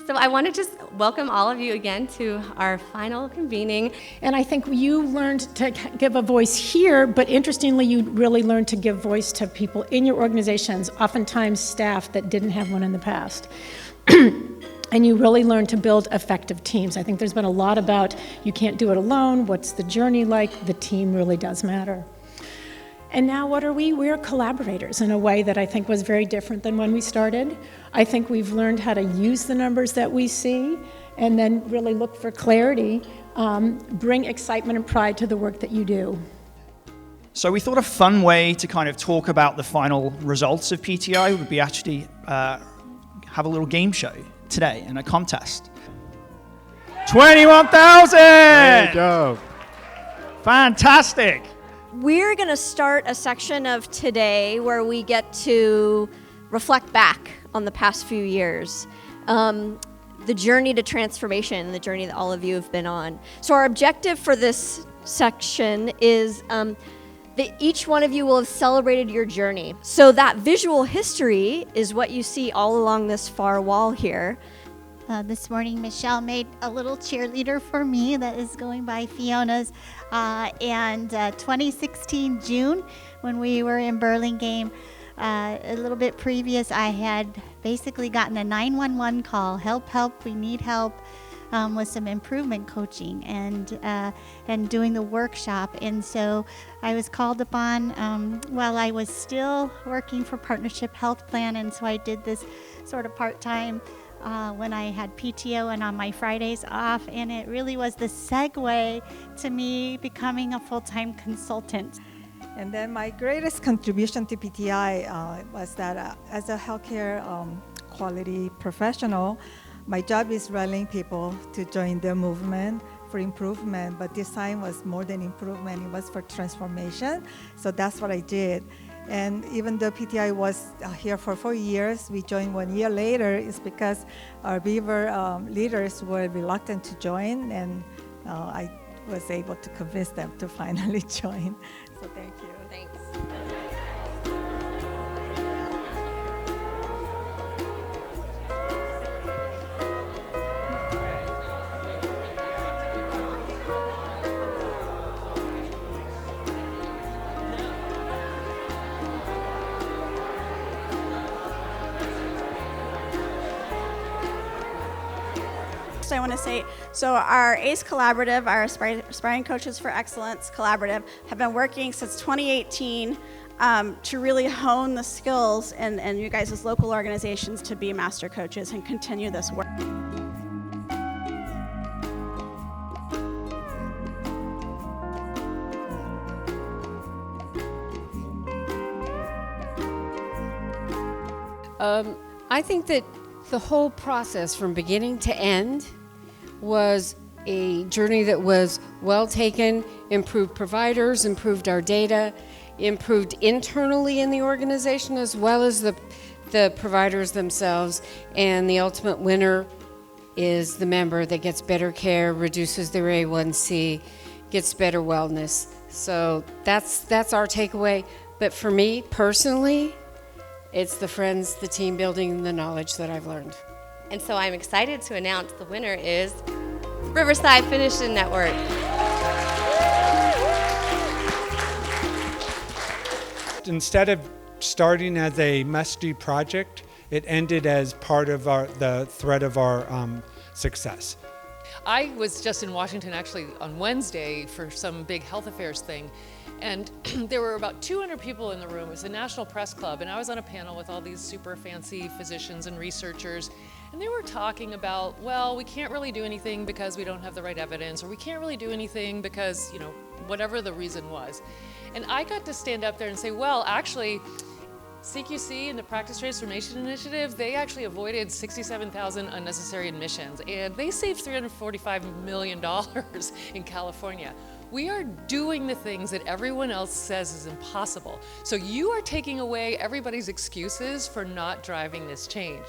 So I want to just welcome all of you again to our final convening. And I think you learned to give a voice here, but interestingly, you really learned to give voice to people in your organizations, oftentimes staff that didn't have one in the past. And you really learned to build effective teams. I think there's been a lot about you can't do it alone, what's the journey like, the team really does matter. And now what are we? We're collaborators in a way that I think was very different than when we started. I think we've learned how to use the numbers that we see and then really look for clarity, bring excitement and pride to the work that you do. So we thought a fun way to kind of talk about the final results of PTI would be actually have a little game show today in a contest. 21,000! There you go. Fantastic! We're going to start a section of today where we get to reflect back on the past few years. The journey to transformation, the journey that all of you have been on. So our objective for this section is that each one of you will have celebrated your journey. So that visual history is what you see all along this far wall here. This morning, Michelle made a little cheerleader for me that is going by Fiona's. And 2016 June, when we were in Burlingame, a little bit previous, I had basically gotten a 911 call, help, we need help, with some improvement coaching and doing the workshop. And so I was called upon while I was still working for Partnership Health Plan, and so I did this sort of part-time when I had PTO and on my Fridays off, and it really was the segue to me becoming a full-time consultant. And then my greatest contribution to PTI was that as a healthcare quality professional, my job is rallying people to join the movement for improvement, but this time was more than improvement, it was for transformation. So that's what I did. And even though PTI was here for 4 years, we joined 1 year later. It's because our Beaver leaders were reluctant to join, and I was able to convince them to finally join. So thank you. Thanks. I want to say, so our ACE Collaborative, our Aspiring Coaches for Excellence Collaborative, have been working since 2018 to really hone the skills and you guys as local organizations to be master coaches and continue this work. I think that the whole process from beginning to end was a journey that was well taken, improved providers, improved our data, improved internally in the organization as well as the providers themselves, and the ultimate winner is the member that gets better care, reduces their A1C, gets better wellness. So that's our takeaway. But for me personally, it's the friends, the team building, and the knowledge that I've learned. And so I'm excited to announce the winner is Riverside Physician Network. Instead of starting as a must-do project, it ended as part of the thread of our success. I was just in Washington actually on Wednesday for some big health affairs thing, and there were about 200 people in the room. It was a national press club, and I was on a panel with all these super fancy physicians and researchers, and they were talking about, well, we can't really do anything because we don't have the right evidence, or we can't really do anything because, whatever the reason was. And I got to stand up there and say, well, actually, CQC and the Practice Transformation Initiative, they actually avoided 67,000 unnecessary admissions, and they saved $345 million in California. We are doing the things that everyone else says is impossible. So you are taking away everybody's excuses for not driving this change.